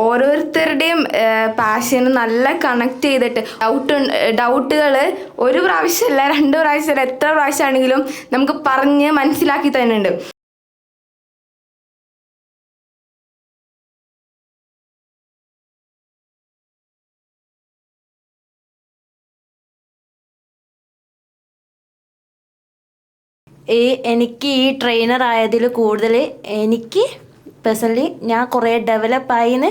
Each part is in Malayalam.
ഓരോരുത്തരുടെയും പാഷന് നല്ല കണക്ട് ചെയ്തിട്ട് ഡൗട്ടുകൾ ഒരു പ്രാവശ്യമല്ല 2 പ്രാവശ്യമല്ല എത്ര പ്രാവശ്യമാണെങ്കിലും നമുക്ക് പറഞ്ഞ് മനസ്സിലാക്കി തരുന്നുണ്ട്. എനിക്ക് ഈ ട്രെയിനർ ആയതിൽ കൂടുതൽ എനിക്ക് പേഴ്സണലി ഞാൻ കുറേ ഡെവലപ്പായിന്ന്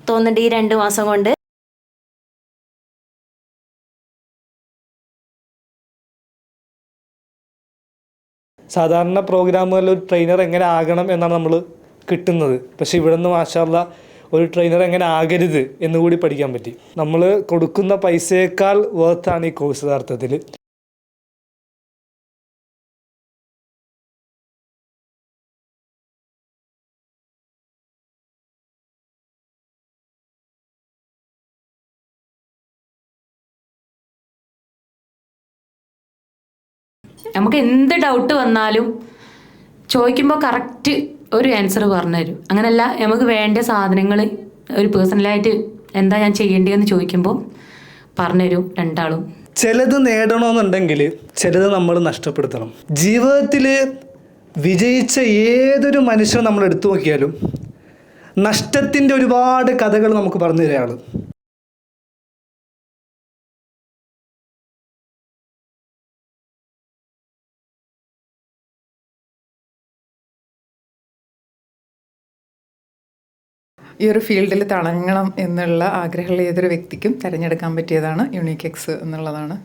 തോന്നുന്നുണ്ട് ഈ 2 മാസം കൊണ്ട്. സാധാരണ പ്രോഗ്രാമുകളിൽ ഒരു ട്രെയിനർ എങ്ങനെ ആകണം എന്നാണ് നമ്മൾ കിട്ടുന്നത്. പക്ഷേ ഇവിടെ നിന്ന് മാഷാഅല്ലാഹ് ഒരു ട്രെയിനർ എങ്ങനെ ആകരുത് എന്നുകൂടി പഠിക്കാൻ പറ്റി. നമ്മൾ കൊടുക്കുന്ന പൈസയേക്കാൾ വർത്താണ് ഈ കോഴ്സ് യഥാർത്ഥത്തിൽ. നമുക്ക് എന്ത് ഡൗട്ട് വന്നാലും ചോദിക്കുമ്പോൾ കറക്റ്റ് ഒരു ആൻസർ പറഞ്ഞു തരും. അങ്ങനെയല്ല, നമുക്ക് വേണ്ട സാധനങ്ങൾ ഒരു പേഴ്സണലായിട്ട് എന്താ ഞാൻ ചെയ്യേണ്ടതെന്ന് ചോദിക്കുമ്പോൾ പറഞ്ഞുതരും രണ്ടാളും. ചിലത് നേടണമെന്നുണ്ടെങ്കിൽ ചിലത് നമ്മൾ നഷ്ടപ്പെടുത്തണം. ജീവിതത്തിൽ വിജയിച്ച ഏതൊരു മനുഷ്യനെ നമ്മൾ എടുത്തു നോക്കിയാലും നഷ്ടത്തിൻ്റെ ഒരുപാട് കഥകൾ നമുക്ക് പറഞ്ഞു തരാണ്. ഈ ഒരു ഫീൽഡിൽ തിളങ്ങണം എന്നുള്ള ആഗ്രഹമുള്ള ഏതൊരു വ്യക്തിക്കും തിരഞ്ഞെടുക്കാൻ പറ്റിയതാണ് യുണീക്ക് എക്സ് എന്നുള്ളതാണ്